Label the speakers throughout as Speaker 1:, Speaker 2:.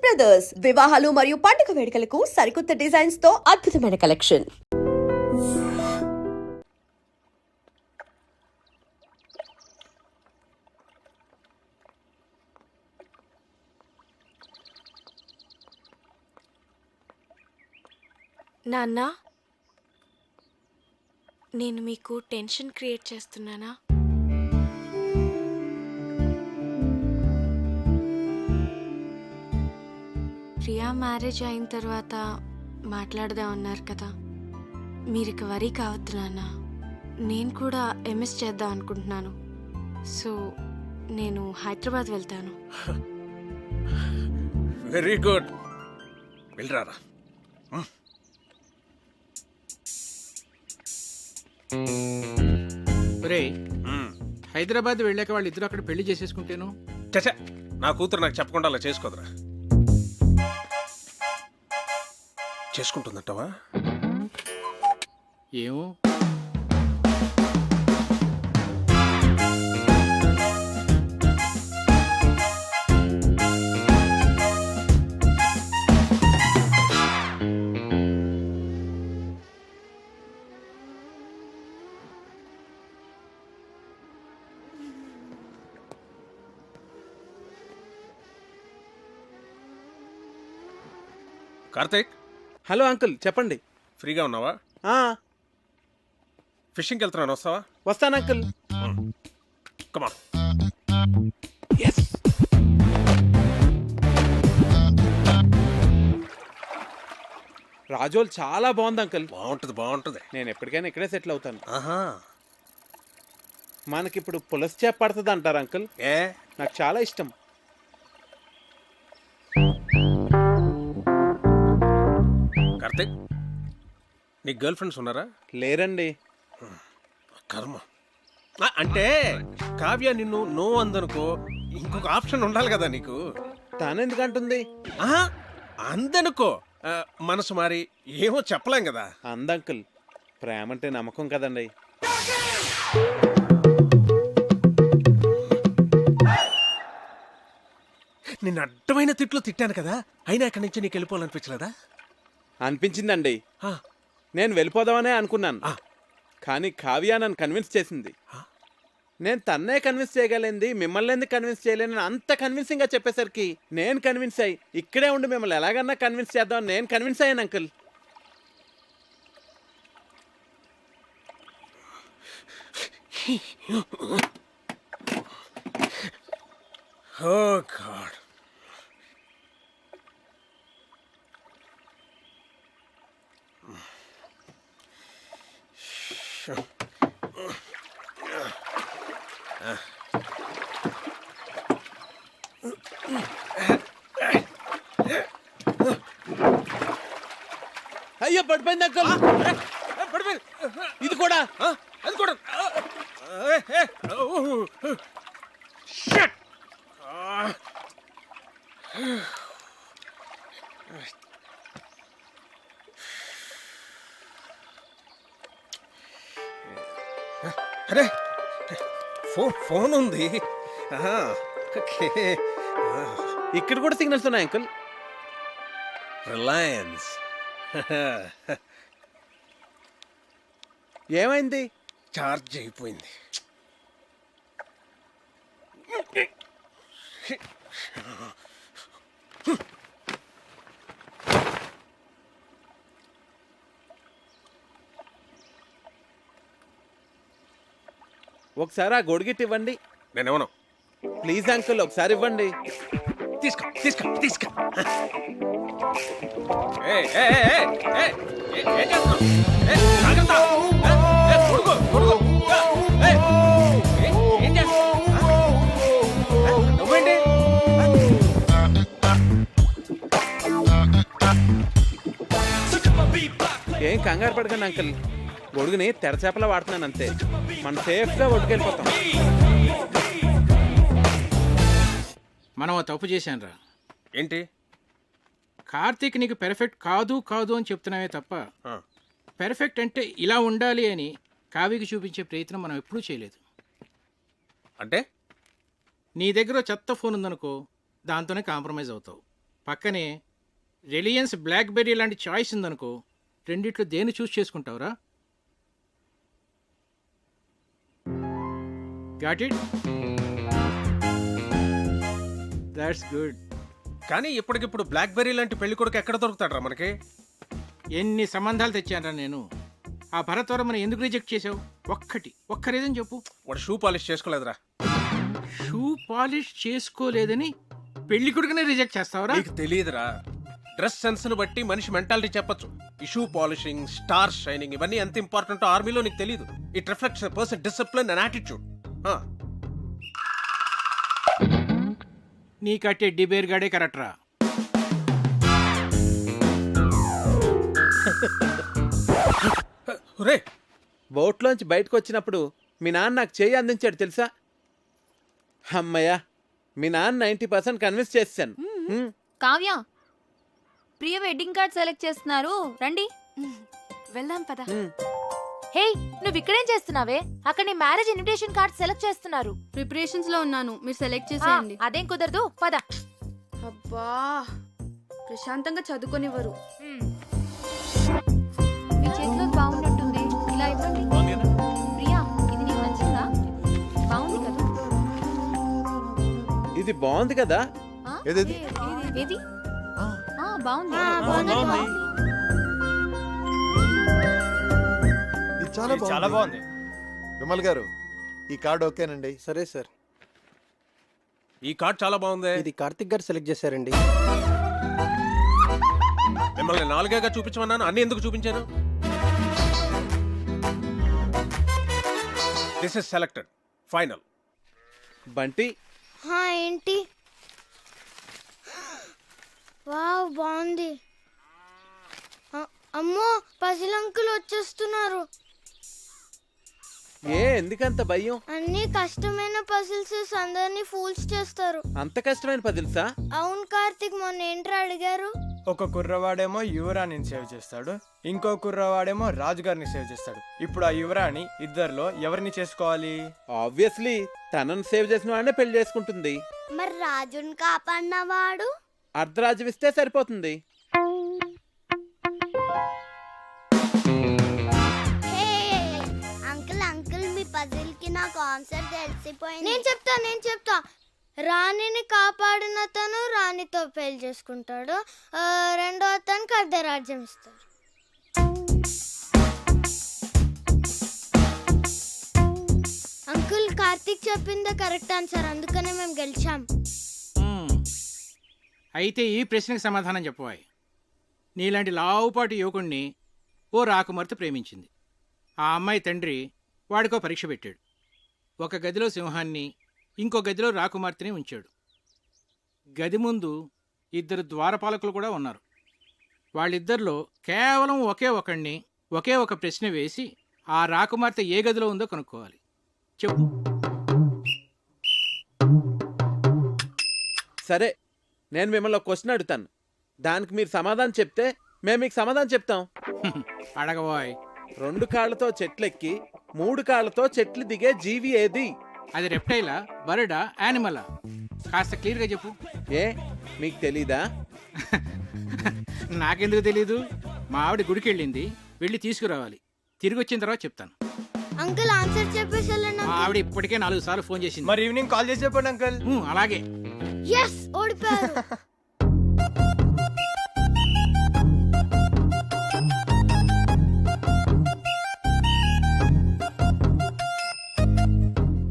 Speaker 1: Brothers వివాహాలు మరియు పండుగ వేడుకలకు సరికొత్త డిజైన్స్ తో అద్భుతమైన కలెక్షన్.
Speaker 2: నాన్న, నేను మీకు టెన్షన్ క్రియేట్ చేస్తున్నానా? ప్రియా మ్యారేజ్ అయిన తర్వాత మాట్లాడదాం అన్నారు కదా, మీరు ఇక వరీ కావద్దు నాన్న. నేను కూడా ఎంఎస్ చేద్దాం అనుకుంటున్నాను. సో నేను హైదరాబాద్ వెళ్తాను.
Speaker 3: Very good, వెళ్ళరారా.
Speaker 4: హైదరాబాద్ వెళ్ళాక వాళ్ళిద్దరు అక్కడ పెళ్లి చేసేసుకుంటేను.
Speaker 3: చచ్చా, నా కూతురు నాకు చెప్పకుండా అలా చేసుకోదురా. చేసుకుంటుందంటావా?
Speaker 4: ఏమో.
Speaker 3: కార్తీక్,
Speaker 5: హలో అంకుల్, చెప్పండి.
Speaker 3: ఫ్రీగా ఉన్నావా? ఫిషింగ్కి వెళ్తున్నాను, వస్తావా?
Speaker 5: వస్తాను అంకుల్.
Speaker 3: కమా.
Speaker 5: రాజోల్ చాలా బాగుంది అంకుల్.
Speaker 3: బాగుంటుంది బాగుంటుంది.
Speaker 5: నేను ఎప్పటికైనా ఇక్కడే సెటిల్ అవుతాను.
Speaker 3: ఆహా,
Speaker 5: మనకిప్పుడు పులస చేప పడుతుంది అంటారు అంకుల్.
Speaker 3: ఏ
Speaker 5: నాకు చాలా ఇష్టం.
Speaker 3: కార్తీక్, నీకు గర్ల్ ఫ్రెండ్స్ ఉన్నారా?
Speaker 5: లేరండి.
Speaker 3: కర్మ. అంటే కావ్య నిన్ను నో అందనుకో, ఇంకొక ఆప్షన్ ఉండాలి కదా నీకు.
Speaker 5: తానెందుకంటుంది?
Speaker 3: ఆహా, అందనుకో, మనసు మారి ఏమో చెప్పలేం కదా.
Speaker 5: అందంకుల్, ప్రేమ అంటే నమ్మకం కదండి.
Speaker 3: నిన్ను అడ్డమైన తిట్లు తిట్టాను కదా, అయినా ఇక్కడి నుంచి నీకు వెళ్ళిపోవాలనిపించలేదా?
Speaker 5: అనిపించిందండి.
Speaker 3: ఆ,
Speaker 5: నేను వెళ్ళిపోదామనే అనుకున్నాను.
Speaker 3: ఆ.
Speaker 5: కానీ కావ్య నన్ను కన్విన్స్ చేసింది. నేను తన్నే కన్విన్స్ చేయగలిగింది, మిమ్మల్ని ఎందుకు కన్విన్స్ చేయలేనని అంత కన్విన్సింగ్గా చెప్పేసరికి నేను కన్విన్స్ అయ్యి ఇక్కడే ఉండి మిమ్మల్ని ఎలాగన్నా కన్విన్స్ చేద్దామని నేను కన్విన్స్ అయ్యాను అంకుల్.
Speaker 3: Oh God.
Speaker 5: అయ్యో, పడిపోయింది అంకుల్. ఇది కూడా
Speaker 3: అది కూడా. Shit. అరే, ఫోన్ ఉంది.
Speaker 5: ఇక్కడ కూడా సిగ్నల్స్ ఉన్నాయి అంకుల్.
Speaker 3: రిలయన్స్.
Speaker 5: ఏమైంది?
Speaker 3: చార్జ్ అయిపోయింది.
Speaker 5: ఒకసారి ఆ గొడుగిట్ ఇవ్వండి.
Speaker 3: నేనేమన్నా?
Speaker 5: ప్లీజ్ అంకుల్, ఒకసారి ఇవ్వండి.
Speaker 3: తీసుకో తీసుకో తీసుకో. నువ్వేంటి?
Speaker 5: ఏం కంగారు పడకండి అంకుల్, గొడుగుని తెరచేపలా వాడుతున్నాను అంతే. మనం సేఫ్గా ఒడ్డుకెళ్ళిపోతాం.
Speaker 4: మనం ఆ తప్పు చేశానురా.
Speaker 3: ఏంటి?
Speaker 4: కార్తీక్ నీకు పెర్ఫెక్ట్ కాదు కాదు అని చెప్తున్నావే తప్ప పెర్ఫెక్ట్ అంటే ఇలా ఉండాలి అని కావ్యకి చూపించే ప్రయత్నం మనం ఎప్పుడూ చేయలేదు.
Speaker 3: అంటే
Speaker 4: నీ దగ్గర చెత్త ఫోన్ ఉందనుకో, దాంతోనే కాంప్రమైజ్ అవుతావు. పక్కనే రిలయన్స్ బ్లాక్బెర్రీ లాంటి చాయిస్ ఉందనుకో, రెండిట్లో దేన్ని చూస్ చేసుకుంటావురా? Got it? That's good.
Speaker 3: కానీ ఇప్పటికిప్పుడు బ్లాక్బెర్రీ లాంటి పెళ్లి కొడుకు ఎక్కడ దొరుకుతాడరా మనకి?
Speaker 4: ఎన్ని సంబంధాలు తెచ్చానరా నేను. ఆ భరతవరమని ఎందుకు రిజెక్ట్ చేసావు? ఒక్క రీజన్ చెప్పు.
Speaker 3: వాడు షూ పాలిష్ చేసుకోలేదురా.
Speaker 4: షూ పాలిష్ చేసుకోలేదని పెళ్లి కొడుకునే రిజెక్ట్ చేస్తావరా?
Speaker 3: నీకు తెలియదురా, డ్రెస్ సెన్స్ ని బట్టి మనిషి మెంటాలిటీ చెప్పొచ్చు. ఈ షూ పాలిషింగ్, స్టార్ షైనింగ్ ఇవన్నీ ఎంత ఇంపార్టెంట్ ఆర్మీలో నీకు తెలియదు. It reflects person discipline and attitude.
Speaker 4: నీ కట్టే డిబేర్ గాడే కరెక్ట్రా.
Speaker 3: రే,
Speaker 5: బోట్లోంచి బయటకు వచ్చినప్పుడు మీ నాన్న నాకు చేయి అందించాడు తెలుసా? అమ్మయ్యా, మీ నాన్న 90% కన్విన్స్ చేశాను.
Speaker 6: కావ్య, ప్రియ వెడ్డింగ్ కార్డ్ సెలెక్ట్ చేస్తున్నారు, రండి.
Speaker 2: వెళ్దాం పద.
Speaker 6: హే, నువ్వు ఇక్కడేం చేస్తున్నావే? అక్కడ నీ మ్యారేజ్ ఇన్విటేషన్ కార్డ్ సెలెక్ట్ చేస్తున్నారు.
Speaker 7: ప్రిపరేషన్స్ లో ఉన్నాను, మీరు సెలెక్ట్ చేసేయండి.
Speaker 6: అదేం కుదరదు, పద.
Speaker 7: అబ్బా, ప్రశాంతంగా చదువుకొనివ్వరు.
Speaker 6: మీ చేతిలో బాగున్నట్టుంది, ఇలా ఇవ్వండి. ప్రియా, ఇది నీకు నచ్చిందా? బాగుంది కదా?
Speaker 5: ఇది బాగుంది కదా?
Speaker 6: ఆ?
Speaker 8: ఏదేది?
Speaker 6: ఏది? బాగుంది.
Speaker 8: ఇది చాలా బాగుంది. విమల్ గారు, ఈ కార్డు ఓకేనండి?
Speaker 9: సరే సార్.
Speaker 3: ఈ కార్డ్ చాలా బాగుంది.
Speaker 9: ఇది కార్తిక్ గారు సెలెక్ట్ చేశారండి.
Speaker 3: మిమ్మల్ని 4గా చూపించమన్నాను, అన్ని ఎందుకు చూపించాను? This is selected, final.
Speaker 5: Bunty,
Speaker 10: ఏంటి? వావ్, బాగుంది. అమ్మో, పజిల్ అంకుల్ వచ్చేస్తున్నారు.
Speaker 5: ఎందుకంత భయం?
Speaker 10: అన్ని కష్టమైన పజిల్స్ అందరినీ ఫూల్స్ చేస్తారు.
Speaker 5: అంత కష్టమైన పజిల్సా?
Speaker 10: అవును కార్తిక్, మొన్న ఏంట్రా అడిగారు?
Speaker 11: ఒక కుర్రవాడేమో యువరాణిని సేవ్ చేస్తాడు, ఇంకో కుర్రవాడేమో రాజుగారిని సేవ్ చేస్తాడు. ఇప్పుడు ఆ యువరాణి ఇద్దరిలో ఎవరిని చేసుకోవాలి?
Speaker 5: ఆబ్వియస్లీ తనను సేవ్ చేసిన వాడినే పెళ్లి చేసుకుంటుంది.
Speaker 10: మరి రాజుని కాపాడినవాడు?
Speaker 5: అర్ధరాజ్యం ఇస్తే సరిపోతుంది.
Speaker 10: అంకుల్ అంకుల్, మీ పజిల్ కి నాకు ఆన్సర్ తెలిసిపోయింది. నేను చెప్తా. రాణిని కాపాడిన తను రాణితో పెళ్లి చేసుకుంటాడు, రెండో అతనికి అర్ధరాజ్యం ఇస్తాడు. అంకుల్, కార్తీక్ చెప్పిందే కరెక్ట్ ఆన్సర్, అందుకనే మేము గెలిచాం.
Speaker 4: అయితే ఈ ప్రశ్నకు సమాధానం చెప్పవాయి. నీలాంటి లావుపాటి యువకుణ్ణి ఓ రాకుమార్తె ప్రేమించింది. ఆ అమ్మాయి తండ్రి వాడికో పరీక్ష పెట్టాడు. ఒక గదిలో సింహాన్ని, ఇంకో గదిలో రాకుమార్తెని ఉంచాడు. గది ముందు 2 ద్వారపాలకులు కూడా ఉన్నారు. వాళ్ళిద్దరిలో కేవలం ఒకే ఒక ప్రశ్న వేసి ఆ రాకుమార్తె ఏ గదిలో ఉందో కనుక్కోవాలి. చెప్పు.
Speaker 5: సరే, నేను మిమ్మల్ని ఒక క్వశ్చన్ అడుగుతాను, దానికి మీరు సమాధానం చెప్తే మేము మీకు సమాధానం చెప్తాం.
Speaker 4: అడగబోయ్.
Speaker 5: 2 కాళ్లతో చెట్లెక్కి 3 కాళ్లతో చెట్లు దిగే జీవి ఏది?
Speaker 4: అది రెప్టైలా, బర్డా, యానిమలా? కాస్త క్లియర్గా చెప్పు.
Speaker 5: మీకు తెలీదా?
Speaker 4: నాకెందుకు తెలీదు? మా ఆవిడ గుడికి వెళ్ళింది, వెళ్ళి తీసుకురావాలి. తిరిగి వచ్చిన తర్వాత చెప్తాను.
Speaker 10: అంకుల్, ఆన్సర్ చెప్పేసి
Speaker 4: మా ఆవిడ ఇప్పటికే 4 సార్లు ఫోన్ చేసింది.
Speaker 11: మరి ఈవినింగ్ కాల్ చేసి చెప్పండి అంకుల్.
Speaker 4: అలాగే.
Speaker 10: ఎస్, ఓడిపోయారు.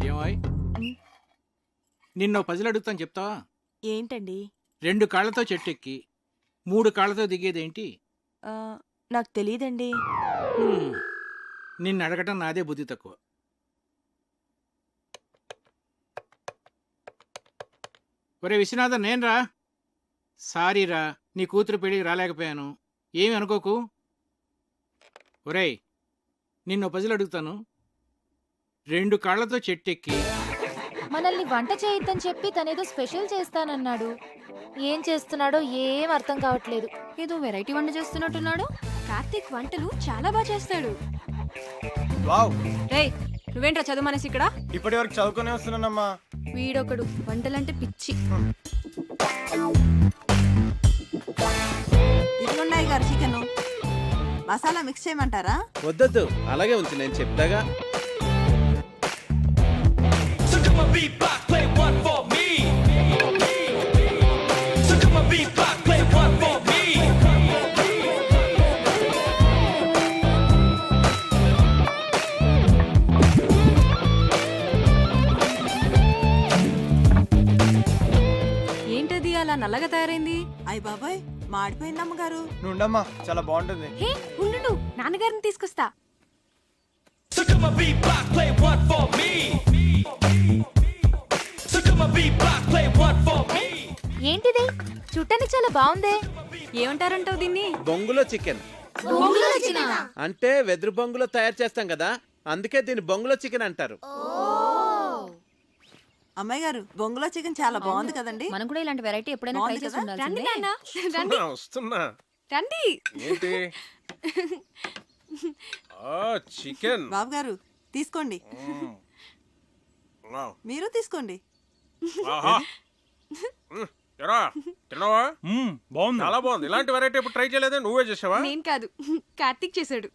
Speaker 4: ఏమాయ్, నిన్న పజిల్ అడుగుతాను, చెప్తావా?
Speaker 2: ఏంటండి?
Speaker 4: 2 కాళ్లతో చెట్టెక్కి 3 కాళ్లతో దిగేదేంటి?
Speaker 2: నాకు తెలియదండి.
Speaker 4: నిన్ను అడగటం నాదే బుద్ధి తక్కువ. ఒరే విశ్వనాథన్, నేనురా. సారీరా, నీ కూతురు పెళ్ళికి రాలేకపోయాను, ఏమి అనుకోకు. ఒరేయ్, నిన్ను పజిల్ అడుగుతాను. 2 కాళ్లతో చెట్టెక్కి
Speaker 6: మనల్ని వంట చేయొద్దని చెప్పి తనేదో స్పెషల్ చేస్తానన్నాడు. ఏం చేస్తున్నాడో ఏం అర్థం కావట్లేదు.
Speaker 7: ఏదో వెరైటీ వంట చేస్తున్నట్టున్నాడు.
Speaker 2: కార్తీక్ వంటలు చాలా బాగా చేస్తాడు.
Speaker 11: వావ్,
Speaker 7: రేయ్, నువ్వేంట్రా చదువు మనసి ఇక్కడ?
Speaker 11: ఇప్పటి వరకు చదువుకునే వస్తున్నానమ్మా.
Speaker 7: వీడొకడు వంటలంటే పిచ్చి.
Speaker 9: గారు చికెన్ మసాలా మిక్స్ చేయమంటారా?
Speaker 5: వద్దొద్దు, అలాగే ఉంచు, నేను చెప్తాగా.
Speaker 7: ఏంటది అలా నల్లగా తయారైంది?
Speaker 9: అయ్య బాబాయ్ మాడిపోయింది అమ్మగారు.
Speaker 11: నువ్వు ఉండమ్మా, చాలా బాగుంటుంది.
Speaker 7: హే ఉండు, నాన్నగారిని తీసుకొస్తా.
Speaker 6: ఏంటిది చూడటానికి చాలా బాగుందే.
Speaker 7: ఏమంటారంటావు దీన్ని?
Speaker 5: బొంగులో చికెన్ అంటే వెదురు బొంగులో తయారు చేస్తాం కదా, అందుకే దీన్ని బొంగులో చికెన్ అంటారు.
Speaker 9: అమ్మాయి గారు బొంగులో చికెన్ చాలా బాగుంది కదండి.
Speaker 7: మనం కూడా ఇలాంటి వెరైటీ ఎప్పుడైనా ట్రై
Speaker 9: బాగుంది
Speaker 7: చేసి
Speaker 9: కదా?
Speaker 7: ఉండాల్సిందే.
Speaker 3: వస్తున్నా
Speaker 7: రండి.
Speaker 3: ఏంటి? చికెన్.
Speaker 9: బాబు గారు తీసుకోండి, మీరు తీసుకోండి.
Speaker 3: తిన్నావా?
Speaker 11: బాగుంది.
Speaker 3: చాలా బాగుంది. ఇలాంటి వెరైటీ ఎప్పుడు ట్రై చేయలేదా? నువ్వే చేసావా?
Speaker 7: నేను కాదు, కార్తీక్ చేశాడు.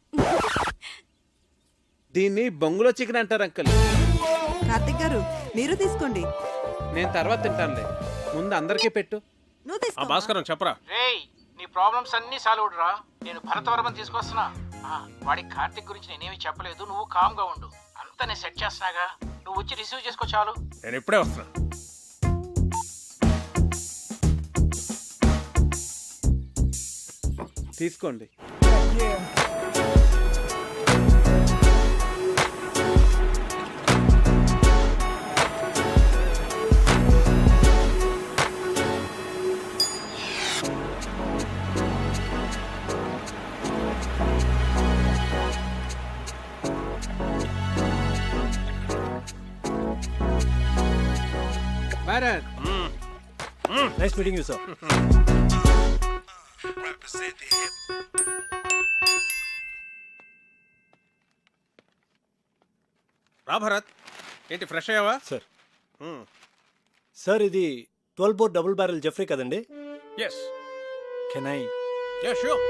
Speaker 5: దీన్ని బొంగులో చికెన్ అంటారు అంకల్.
Speaker 9: కార్తిక్ గారు మీరు తీసుకోండి.
Speaker 5: నేను తర్వాత తింటానులే, ముందు అందరికీ పెట్టు.
Speaker 9: నువ్వు తీసుకో.
Speaker 3: భాస్కరం చెప్పరా.
Speaker 4: రేయ్, నీ ప్రాబ్లమ్స్ అన్నీ సాల్వ్ రా. నేను భరతవర్మని తీసుకొస్తున్నా. వాడికి కార్తిక్ గురించి నేనేమి చెప్పలేదు, నువ్వు కామ్గా ఉండు. అంతా నేను సెట్ చేస్తున్నాగా, నువ్వు వచ్చి రిసీవ్ చేసుకో చాలు.
Speaker 3: నేను ఇప్పుడే వస్తున్నా.
Speaker 5: తీసుకోండి.
Speaker 4: Bharat,
Speaker 11: nice meeting you sir.
Speaker 3: రా భరత్, ఏంటి ఫ్రెష్ అయ్యావా?
Speaker 11: సార్ సార్ ఇది 12 బోర్ డబుల్ బ్యారెల్ జెఫ్రీ కదండి?
Speaker 3: Yes.
Speaker 11: Can I?
Speaker 3: Yeah sure.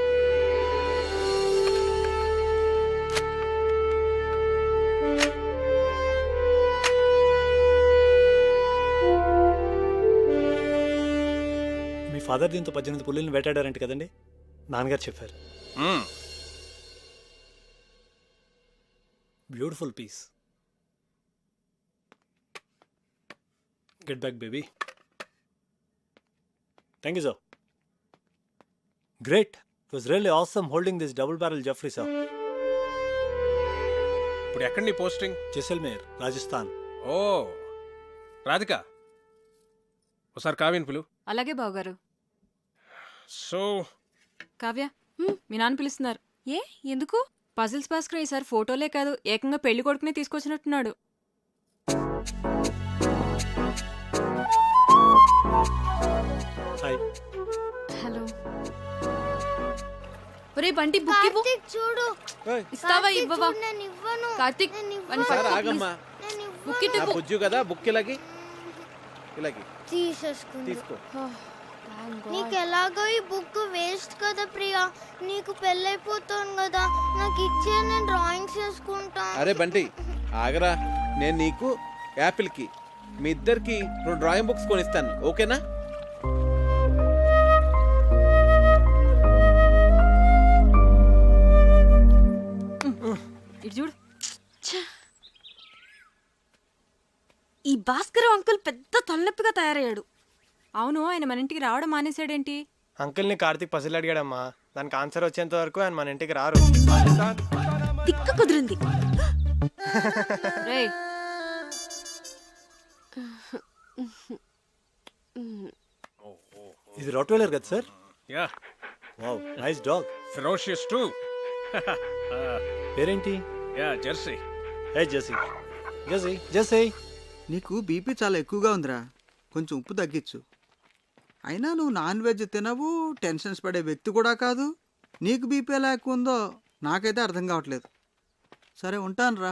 Speaker 11: మీ ఫాదర్ దీంతో 18 పుల్లిని వేటాడారంట కదండి, నాన్నగారు చెప్పారు. Beautiful piece. Get back baby. Thank you sir. Great. It was really awesome holding this double barrel Jeffrey sir.
Speaker 3: ఇప్పుడు ఎక్కడ నీ పోస్టింగ్?
Speaker 11: జైసల్మేర్, రాజస్థాన్.
Speaker 3: ఓ రాధిక, ఒకసారి కావ్యని పిలు.
Speaker 7: అలాగే బావగారు.
Speaker 3: సో
Speaker 7: కావ్య, మీ నాన్న పిలుస్తున్నారు. ఏ ఎందుకు? పజిల్స్ భాస్కర్ ఈసారి ఫోటోలే కాదు, ఏకంగా పెళ్లి కొడుకునే తీసుకొచ్చినట్టున్నాడు.
Speaker 11: హాయ్.
Speaker 7: హలో. ఒరే బంటి, బుక్ ఇవ్వు.
Speaker 10: కార్తీక్ చూడు.
Speaker 7: ఇస్తావా
Speaker 10: కార్తీక్
Speaker 7: ఇవ్వవా?
Speaker 10: చూడు, నేను ఇవ్వను.
Speaker 7: కార్తీక్,
Speaker 10: నేను
Speaker 7: వన్
Speaker 10: ఇవ్వను.
Speaker 5: సార్ ఆగమ్మా,
Speaker 10: నేను ఇవ్వను.
Speaker 7: బుక్ ఇటు
Speaker 5: నా
Speaker 7: ఇవ్వు.
Speaker 5: బుజ్జు కదా, బుక్ ఇలాగి ఇలాగి
Speaker 10: తీసేసుకుంది.
Speaker 5: తీసుకో.
Speaker 10: నీకు ఎలాగో ఈ బుక్ వేస్ట్ కదా ప్రియా, నీకు పెళ్ళైపోతాను కదా, నాకు ఇచ్చే నేను డ్రాయింగ్స్ వేసుకుంటా.
Speaker 5: అరే బంటి ఆగరా, నేను నీకు యాపిల్కి మీ ఇద్దరికి 2 డ్రాయింగ్ బుక్స్ కొనిస్తాను, ఓకేనా?
Speaker 7: ఇటు చూడు. ఈ భాస్కర్ అంకుల్ పెద్ద తలనొప్పిగా తయారయ్యాడు. అవును, ఆయన మన ఇంటికి రావడం మానేశాడేంటి?
Speaker 11: అంకుల్ని కార్తీక్ పసిల్ అడిగాడమ్మా, దానికి ఆన్సర్ వచ్చేంత వరకు ఆయన మన ఇంటికి రారు.
Speaker 7: తిక్క కుదిరింది. రేయ్,
Speaker 11: ఇది రోట్వెలర్ కదా sir?
Speaker 3: Yeah,
Speaker 11: wow, nice dog.
Speaker 3: Ferocious too.
Speaker 11: పేరేంటి?
Speaker 3: Yeah, Jersey.
Speaker 11: Hey Jessie. Jessie, Jessie.
Speaker 12: నీకు బీపీ చాలా ఎక్కువగా ఉందిరా, కొంచెం ఉప్పు తగ్గించు. అయినా నువ్వు నాన్ వెజ్ తినవు, టెన్షన్స్ పడే వ్యక్తి కూడా కాదు. నీకు బీపీ ఎలా ఎక్కువ ఉందో నాకైతే అర్థం కావట్లేదు. సరే ఉంటాను రా.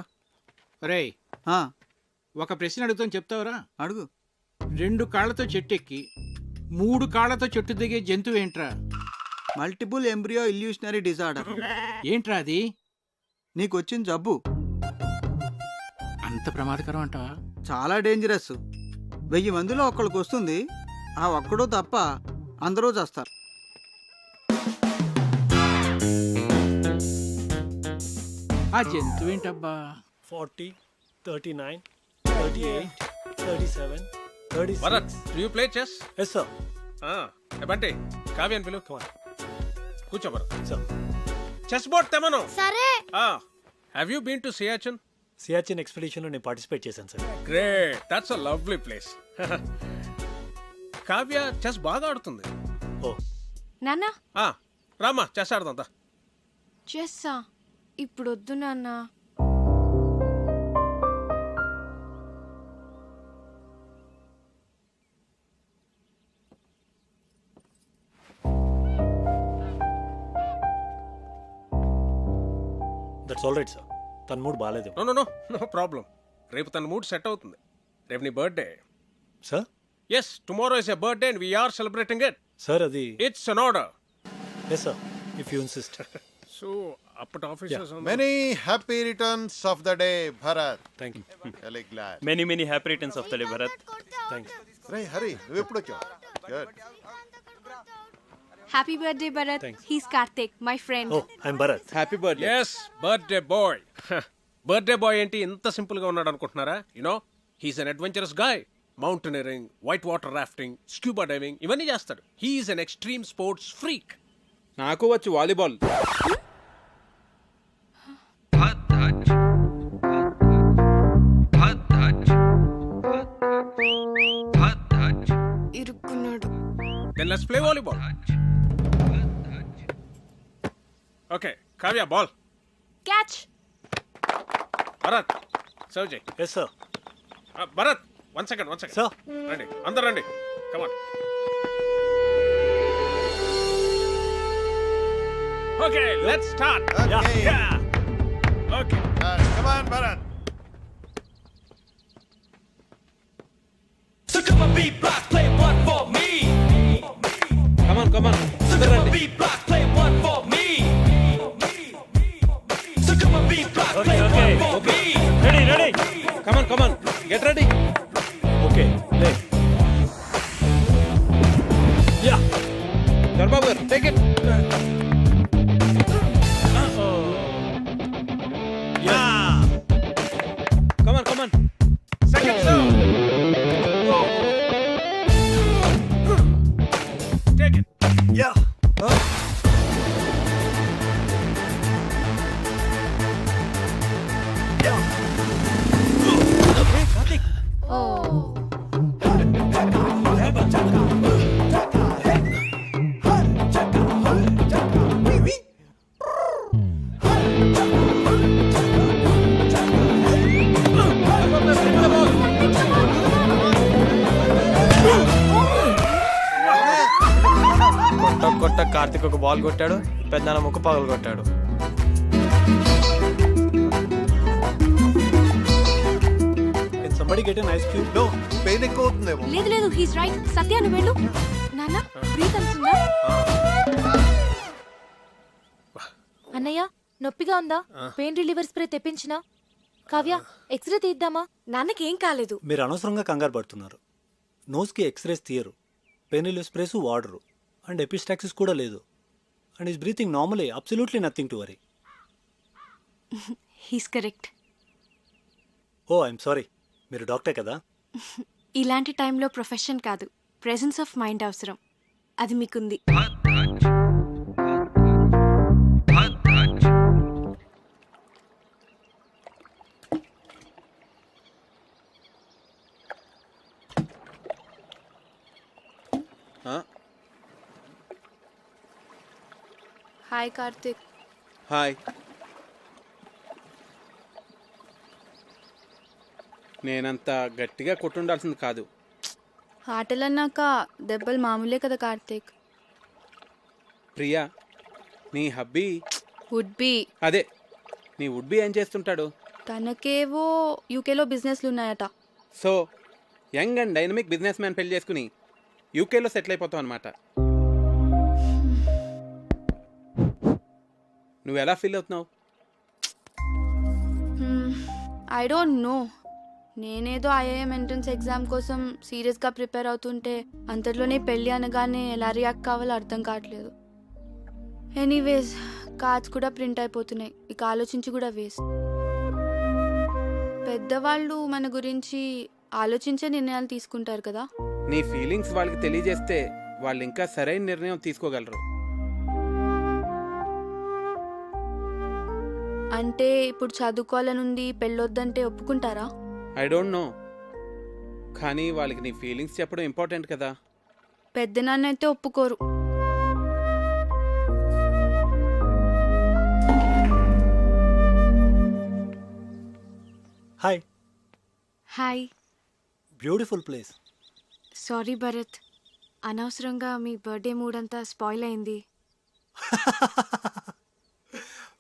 Speaker 4: రేయ్, ఒక ప్రశ్న అడుగుతాను, చెప్తావురా?
Speaker 12: అడుగు.
Speaker 4: 2 కాళ్లతో చెట్టు ఎక్కి 3 కాళ్లతో చెట్టు దిగే జంతువు ఏంట్రా?
Speaker 12: Multiple embryo illusionary disorder.
Speaker 4: ఏంట్రా అది?
Speaker 12: నీకు వచ్చిన జబ్బు
Speaker 4: అంత ప్రమాదకరం అంటావా?
Speaker 12: చాలా డేంజరస్. 1000 మందిలో ఒక్కడికి వస్తుంది. ఆ ఒక్కడో తప్ప అందరూ చేస్తారు.
Speaker 4: ఆ జంతువు ఏంటబ్బా?
Speaker 11: 40, 39, 38, 37,
Speaker 3: Bharat
Speaker 11: 36.
Speaker 3: You play chess?
Speaker 11: Yes, sir.
Speaker 3: Bunty కావ్యాన్ని పిలు.
Speaker 11: Come on.
Speaker 3: కూర్చో భరత్.
Speaker 11: Sir.
Speaker 3: చెస్ బోర్డ్ తెమను.
Speaker 10: సరే.
Speaker 3: Have you been to Siachen?
Speaker 11: Siachen ఎక్స్పెడిషన్లో నేను పార్టిసిపేట్ చేశాను sir.
Speaker 3: Great, that's a lovely place. Kavya chess బాగా ఆడుతుంది.
Speaker 11: ఓ
Speaker 2: నాన్న
Speaker 3: రామా చెస్ ఆడుతుందా?
Speaker 2: చెస్సా? ఇప్పుడు వద్దు నాన్న.
Speaker 11: That's all right sir. తన మూడ్ బాగాలేదు
Speaker 3: నో ప్రాబ్లం. రేపు తన మూడ్ సెట్ అవుతుంది. రేపు నీ birthday.
Speaker 11: Sir.
Speaker 3: Yes, tomorrow is a birthday and we're celebrating it.
Speaker 11: Sir అది
Speaker 3: it's an order.
Speaker 11: Yes sir, if you insist.
Speaker 3: So అప్పటి officers
Speaker 8: many happy returns of the day Bharat.
Speaker 11: Thank you.
Speaker 8: Really glad.
Speaker 11: Many happy returns of the day Bharat. Thank you.
Speaker 8: రే హరి, నువ్వు ఎప్పుడు వచ్చావు? Good.
Speaker 2: Happy birthday Bharat.
Speaker 11: Thanks.
Speaker 2: He's Karthik, my friend.
Speaker 11: Oh I'm Bharat.
Speaker 5: Happy birthday.
Speaker 3: Yes, birthday boy. Birthday boy ఏంటి ఇంత simple గా ఉన్నాడు అనుకుంటున్నారా? You know he's an adventurous guy. Mountaineering, white water rafting, scuba diving ఇవన్నీ చేస్తాడు. He's an extreme sports freak.
Speaker 5: నాకు వచ్చు volleyball.
Speaker 2: ఇరుక్కున్నాడు.
Speaker 3: Then let's play volleyball. Okay, Kavya, ball.
Speaker 2: Catch.
Speaker 3: Bharat, serve Jay.
Speaker 11: Yes sir.
Speaker 3: Bharat, one second.
Speaker 11: Sir.
Speaker 3: Ready. Andar ready. Come on. Okay, let's start.
Speaker 8: Okay.
Speaker 3: Yeah. Okay.
Speaker 8: Come on, Bharat.
Speaker 5: Come on అందరూ రండి.
Speaker 11: Ready.
Speaker 5: Come on get ready.
Speaker 11: Okay. Yeah.
Speaker 5: దర్బాబు గారు take it. Come on
Speaker 3: Second serve. Take it.
Speaker 11: Yeah. కొట్ట కార్తిక్ ఒక ball కొట్టాడు, పెద్దనాన్న ముక్క పగలు కొట్టాడు. Somebody get an ice cube?
Speaker 8: No, pain ఎక్కువ అవుతుందేమో.
Speaker 2: లేదు హీస్ రైట్. సత్య నువ్వు వెళ్ళు. నాన్న బ్రీత్ అవుతుందా?
Speaker 6: అన్నయ్య నొప్పిగా ఉందా? పెయిన్ రిలీవర్ స్ప్రే తెప్పించినా? కావ్య ఎక్స్రే తీద్దామా?
Speaker 2: నాన్నకేం కాలేదు.
Speaker 11: మీరు అనవసరంగా కంగారు పడుతున్నారు. నోస్కి ఎక్స్రేస్ తీయరు, పెయిన్ రిలీవ్ స్ప్రేస్ వాడరు, అండ్ ఎపిస్టాక్సిస్ కూడా లేదు. And is breathing normally, absolutely nothing to worry.
Speaker 2: He's correct.
Speaker 11: Oh I'm sorry, మీరు డాక్టర్ కదా?
Speaker 2: ఇలాంటి టైంలో ప్రొఫెషన్ కాదు, ప్రెజెన్స్ ఆఫ్ మైండ్ అవసరం. అది మీకుంది. హాయ్ కార్తిక్.
Speaker 5: హాయ్. నేనంత గట్టిగా కొట్టుండాల్సింది కాదు.
Speaker 2: ఆటలన్నాక దెబ్బలు మామూలే కదా కార్తిక్.
Speaker 5: ప్రియా, నీ హబ్బీ
Speaker 2: వుడ్ బి.
Speaker 5: అదే, నీ వుడ్ బి ఏం చేస్తుంటాడు?
Speaker 2: తనకేవో యూకేలో బిజినెస్లు ఉన్నాయట.
Speaker 5: So young and dynamic business man పెళ్లి చేసుకుని యూకేలో సెటిల్ అయిపోతాం అనమాట. నువ్వు ఎలా ఫీల్ అవుతున్నావు?
Speaker 2: I don't know. నేనేదో ఐఐఎం ఎంట్రన్స్ ఎగ్జామ్ కోసం సీరియస్గా ప్రిపేర్ అవుతుంటే అంతట్లోనే పెళ్ళి అనగానే ఎలా రియాక్ట్ కావాలో అర్థం కావట్లేదు. ఎనీవేస్ కార్డ్స్ కూడా ప్రింట్ అయిపోతున్నాయి, ఇక ఆలోచించి కూడా వేస్ట్. పెద్దవాళ్ళు మన గురించి ఆలోచించే నిర్ణయాలు తీసుకుంటారు కదా.
Speaker 5: నీ ఫీలింగ్స్ వాళ్ళకి తెలియజేస్తే వాళ్ళు ఇంకా సరైన నిర్ణయం తీసుకోగలరు.
Speaker 2: అంటే ఇప్పుడు చదువుకోవాలనుంది, పెళ్ళొద్దంటే ఒప్పుకుంటారా?
Speaker 5: ఐ డోంట్ నో, కానీ వాళ్ళకి నీ ఫీలింగ్స్ చెప్పడం ఇంపార్టెంట్ కదా.
Speaker 2: పెద్దనాన్న అయితే ఒప్పుకోరు.
Speaker 11: Hi.
Speaker 2: Hi.
Speaker 11: Beautiful place.
Speaker 2: Sorry Bharat, అనవసరంగా మీ బర్త్డే మూడ్ అంతా స్పాయిల్ అయింది.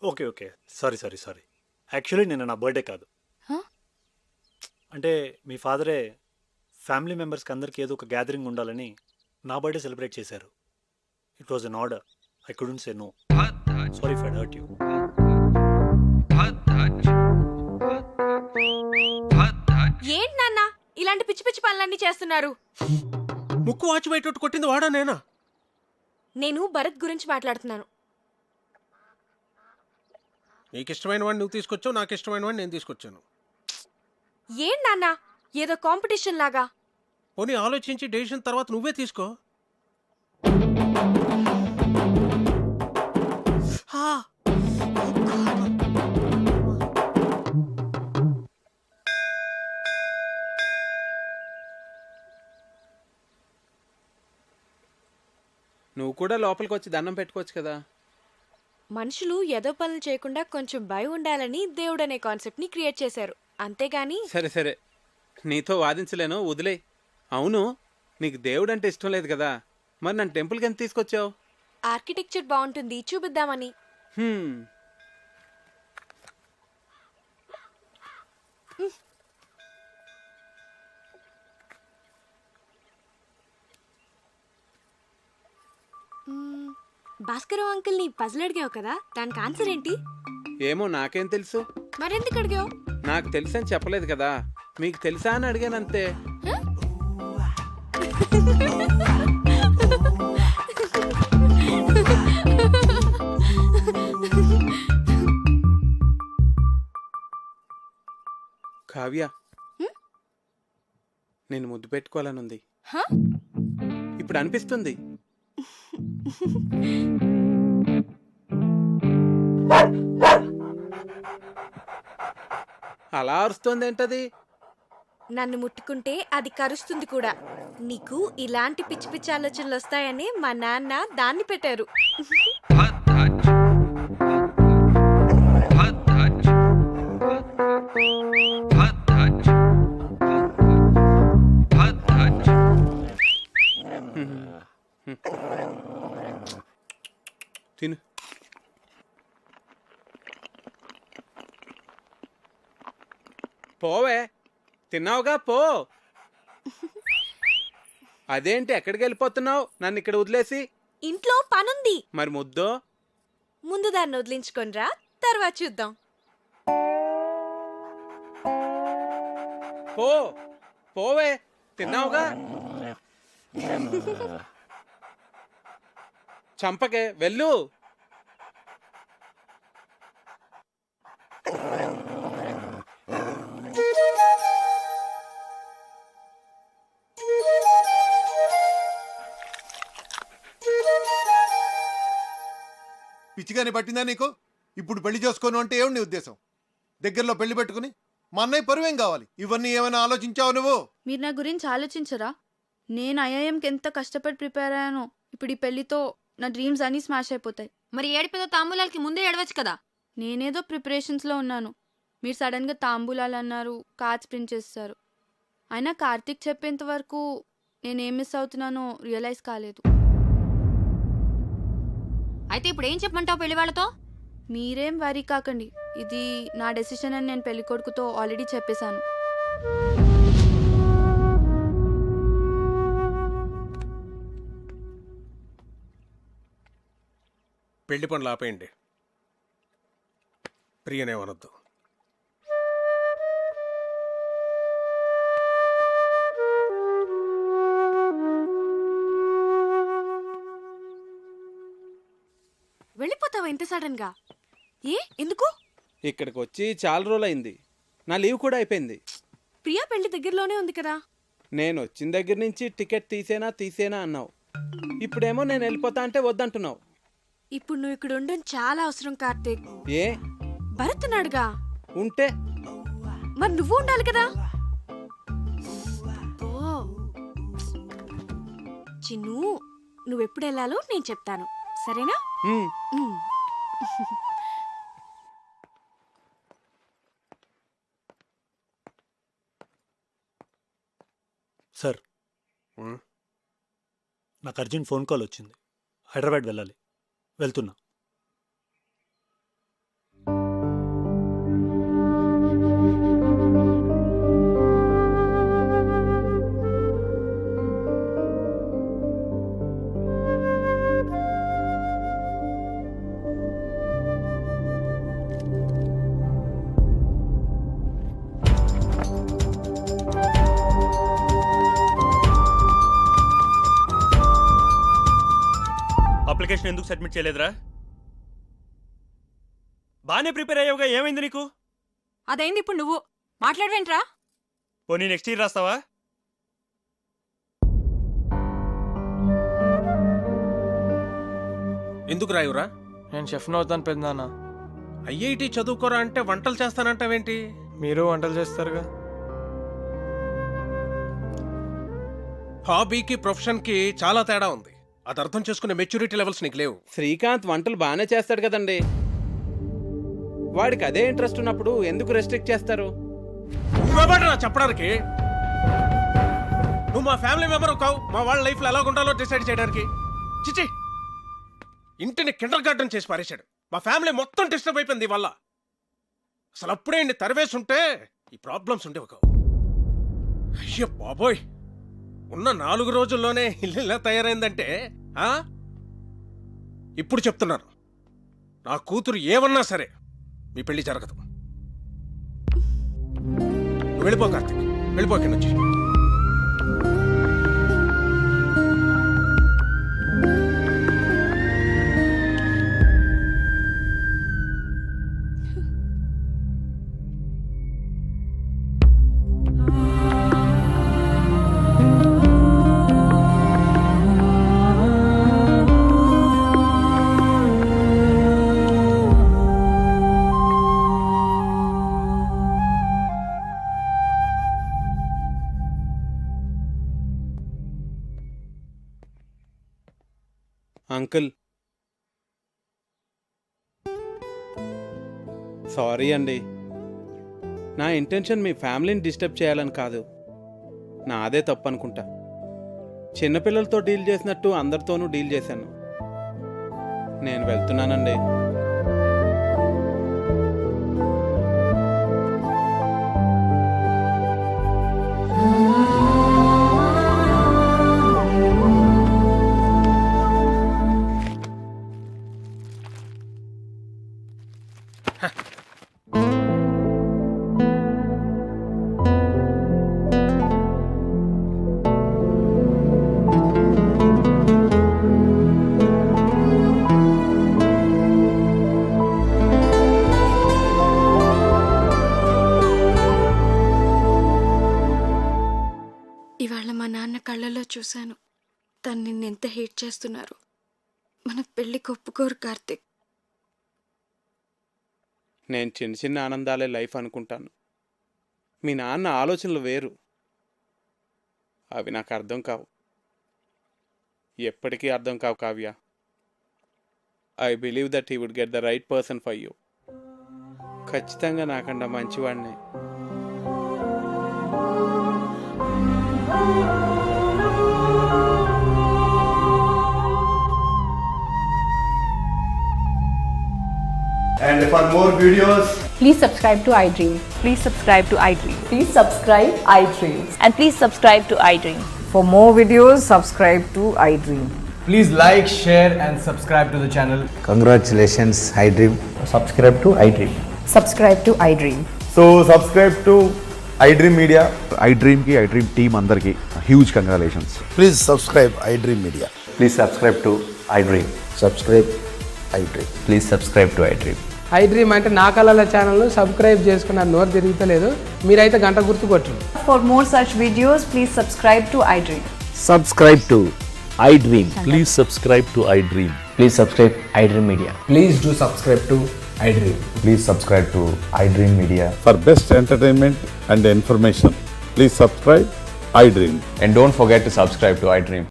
Speaker 11: Okay okay, sorry sorry sorry. Actually నిన్న నా బర్త్డే కాదు.
Speaker 2: Huh?
Speaker 11: అంటే మీ ఫాదరే ఫ్యామిలీ మెంబర్స్కి అందరికీ ఏదో ఒక గ్యాదరింగ్ ఉండాలని నా బర్త్డే సెలబ్రేట్ చేశారు. It was an order. I couldn't say no. Sorry if I hurt you.
Speaker 7: ఏంటి నాన్న ఇలాంటి పిచ్చి పిచ్చి పనులన్నీ చేస్తున్నారు?
Speaker 3: ముక్కు వాచి బయట కొట్టింది వాడా నేనా?
Speaker 7: నేను భరత్ గురించి మాట్లాడుతున్నాను.
Speaker 3: నీకు ఇష్టమైన వాడిని నువ్వు తీసుకొచ్చావు, నాకు ఇష్టమైన వాడిని నేను తీసుకొచ్చాను.
Speaker 7: ఏంటి నాన్న ఏదో కాంపిటీషన్ లాగా?
Speaker 3: పోనీ ఆలోచించి డెసిషన్ తర్వాత నువ్వే తీసుకో.
Speaker 5: నువ్వు కూడా లోపలికి వచ్చి దండం పెట్టుకోవచ్చు కదా.
Speaker 7: మనుషులు ఏదో పనులు చేయకుండా కొంచెం భయం ఉండాలని దేవుడు అనే కాన్సెప్ట్ ని క్రియేట్ చేశారు, అంతేగాని.
Speaker 5: సరే సరే, నీతో వాదించలేను, వదిలే. అవును, నీకు దేవుడు అంటే ఇష్టం లేదు కదా, మరి నన్ను టెంపుల్కి ఎంత తీసుకొచ్చావు?
Speaker 7: ఆర్కిటెక్చర్ బాగుంటుంది చూపిద్దామని. భాస్కరం అంకుల్ ని పజిల్ అడిగావు కదా, దానికి ఆన్సర్ ఏంటి?
Speaker 5: ఏమో నాకేం తెలుసు.
Speaker 7: మరెందుకు అడిగావు?
Speaker 5: నాకు తెలుసని చెప్పలేదు కదా, మీకు తెలుసా అని అడిగానంతే. కావ్య, నేను ముద్దు పెట్టుకోవాలనుంది. ఇప్పుడు అనిపిస్తుంది. అలా అరుస్తుంది ఏంటది?
Speaker 7: నన్ను ముట్టుకుంటే అది కరుస్తుంది కూడా. నీకు ఇలాంటి పిచ్చి పిచ్చి ఆలోచనలు వస్తాయని మా నాన్న దాన్ని పెట్టారు.
Speaker 5: తిను. పోవే, తిన్నావుగా, పో. అదేంటి ఎక్కడికి వెళ్ళిపోతున్నావు నన్ను ఇక్కడ వదిలేసి?
Speaker 7: ఇంట్లో పనుంది.
Speaker 5: మరి ముద్దో?
Speaker 7: ముందు దాన్ని వదిలించుకొనిరా, తర్వాత చూద్దాం.
Speaker 5: పో, పోవే, తిన్నావుగా. చంపకే, వెళ్ళు.
Speaker 8: పిచ్చిగానే పట్టిందా నీకు? ఇప్పుడు పెళ్లి చేసుకోను అంటే ఏమి నీ ఉద్దేశం? దగ్గరలో పెళ్లి పెట్టుకుని మా అన్నయ్య పరువేం కావాలి? ఇవన్నీ ఏమైనా ఆలోచించావు నువ్వు?
Speaker 2: మీరు నా గురించి ఆలోచించరా? నేను ఐఐఎంకి ఎంత కష్టపడి ప్రిపేర్ అయ్యానో, ఇప్పుడు ఈ పెళ్లితో నా డ్రీమ్స్ అన్నీ స్మాష్ అయిపోతాయి.
Speaker 7: మరి ఏడిపోతే తాంబూలాలకి ముందే ఏడవచ్చు కదా.
Speaker 2: నేనేదో ప్రిపరేషన్స్లో ఉన్నాను, మీరు సడన్గా తాంబూలాలు అన్నారు, కార్డ్స్ ప్రింట్ చేస్తారు. అయినా కార్తీక్ చెప్పేంత వరకు నేనేం మిస్ అవుతున్నానో రియలైజ్ కాలేదు.
Speaker 7: అయితే ఇప్పుడు ఏం చెప్పమంటావు పెళ్లి వాళ్ళతో?
Speaker 2: మీరేం వరీ కాకండి, ఇది నా డెసిషన్ అని నేను పెళ్లి కొడుకుతో ఆల్రెడీ చెప్పేశాను.
Speaker 3: పెళ్లి పనులు ఆపేయండి. ప్రియనేమనొద్దు.
Speaker 2: వెళ్ళిపోతావా ఇంత సడన్ గా? ఎందుకు?
Speaker 5: ఇక్కడికి వచ్చి చాలా రోజులైంది, నా లీవ్ కూడా అయిపోయింది.
Speaker 2: ప్రియా పెళ్లి దగ్గరలోనే ఉంది కదా.
Speaker 5: నేను వచ్చిన దగ్గర నుంచి టికెట్ తీసేనా అన్నావు. ఇప్పుడేమో నేను వెళ్ళిపోతా అంటే వద్దంటున్నావు.
Speaker 2: ఇప్పుడు నువ్వు ఇక్కడ ఉండడం చాలా అవసరం కార్తీక్.
Speaker 5: ఏ?
Speaker 2: భరత్ ఉన్నాడుగా.
Speaker 5: ఉంటే
Speaker 2: మరి నువ్వు ఉండాలి కదా. చిన్ను, నువ్వెప్పుడు వెళ్ళాలో నేను చెప్తాను, సరేనా?
Speaker 11: సార్, నాకు అర్జెంట్ ఫోన్ కాల్ వచ్చింది. హైదరాబాద్ వెళ్ళాలి, వెళ్తున్నా. అప్లికేషన్ ఎందుకు సబ్మిట్ చేయలేదురా? బాగానే ప్రిపేర్ అయ్యావుగా, ఏమైంది నీకు?
Speaker 7: అదైంది, ఇప్పుడు నువ్వు మాట్లాడవేంట్రా?
Speaker 11: పోనీ నెక్స్ట్ ఇయర్ రాస్తావా?
Speaker 3: ఎందుకు రాయురా?
Speaker 13: నేను షెఫ్ను అవుతాను పెద్దనాన్న.
Speaker 3: ఐఐటి చదువుకోరా అంటే వంటలు చేస్తానంటావేంటి?
Speaker 13: మీరు వంటలు చేస్తారుగా.
Speaker 3: హాబీకి ప్రొఫెషన్కి చాలా తేడా ఉంది. అది అర్థం చేసుకునే మెచ్యూరిటీ లెవెల్స్ నీకు లేవు.
Speaker 5: శ్రీకాంత్ వంటలు బాగానే చేస్తాడు కదండి. వాడికి అదే ఇంట్రెస్ట్ ఉన్నప్పుడు ఎందుకు రెస్ట్రిక్ట్ చేస్తారు?
Speaker 3: నువ్వెవడ్రా చెప్పడానికి? నువ్వు మా ఫ్యామిలీ మెంబర్ కావు, మా వాళ్ళ లైఫ్లో ఎలా ఉండాలో డిసైడ్ చేయడానికి. చిచి, ఇంటిని కిండర్ గార్డెన్ చేసి పారేశాడు. మా ఫ్యామిలీ మొత్తం డిస్టర్బ్ అయిపోయింది వల్ల. అసలు అప్పుడే ఇన్ని తరివేసి ఉంటే ఈ ప్రాబ్లమ్స్ ఉండేవి కావు. అయ్యో బాబోయ్, ఉన్న 4 రోజుల్లోనే ఇల్లు ఇలా తయారైందంటే ఇప్పుడు చెప్తున్నాను, నా కూతురు ఏమన్నా సరే మీ పెళ్లి జరగదు. వెళ్ళిపో కార్తీక్, వెళ్ళిపో ఇక్కడి నుంచి.
Speaker 5: అంకుల్, సారీ అండి. నా ఇంటెన్షన్ మీ ఫ్యామిలీని డిస్టర్బ్ చేయాలని కాదు. నాదే తప్పు అనుకుంటా. చిన్నపిల్లలతో డీల్ చేసినట్టు అందరితోనూ డీల్ చేశాను. నేను వెళ్తున్నానండి.
Speaker 2: ఇవాళ మా నాన్న కళ్ళలో చూశాను, తను నిన్నెంత హేట్ చేస్తున్నారు. మన పెళ్లికి ఒప్పుకోరు కార్తీక్.
Speaker 5: నేను చిన్న చిన్న ఆనందాలే లైఫ్ అనుకుంటాను. మీ నాన్న ఆలోచనలు వేరు, అవి నాకు అర్థం కావు, ఎప్పటికీ అర్థం కావు Kavya. I believe that he would get the right person for you. ఖచ్చితంగా నాకన్నా మంచివాడినే.
Speaker 14: And for more videos,
Speaker 15: please subscribe to iDream.
Speaker 9: Please subscribe to iDream.
Speaker 15: Please subscribe iDream.
Speaker 9: And please subscribe to iDream.
Speaker 15: For more videos, subscribe to iDream.
Speaker 14: please like, share and subscribe to the channel.
Speaker 13: Congratulations, iDream. Subscribe to iDream.
Speaker 15: Subscribe to iDream.
Speaker 14: So subscribe to iDream Media. iDream ki iDream team అందరికి huge congratulations.
Speaker 16: Please subscribe iDream Media.
Speaker 14: Please subscribe to iDream.
Speaker 16: Subscribe iDream.
Speaker 14: Please subscribe to iDream.
Speaker 17: iDream అంటే నా కళల channel subscribe చేసుకున్నారు, నోరు తిరుగుతలేదు. మీరైతే గంట గుర్తు కొట్టండి.
Speaker 15: For more such videos, please subscribe to iDream.
Speaker 18: Subscribe to iDream. Please subscribe to iDream. Please subscribe iDream Media.
Speaker 16: Please do subscribe to iDream.
Speaker 14: Please subscribe to iDream Media.
Speaker 18: For best entertainment and information, please subscribe iDream.
Speaker 14: And don't forget to subscribe to iDream.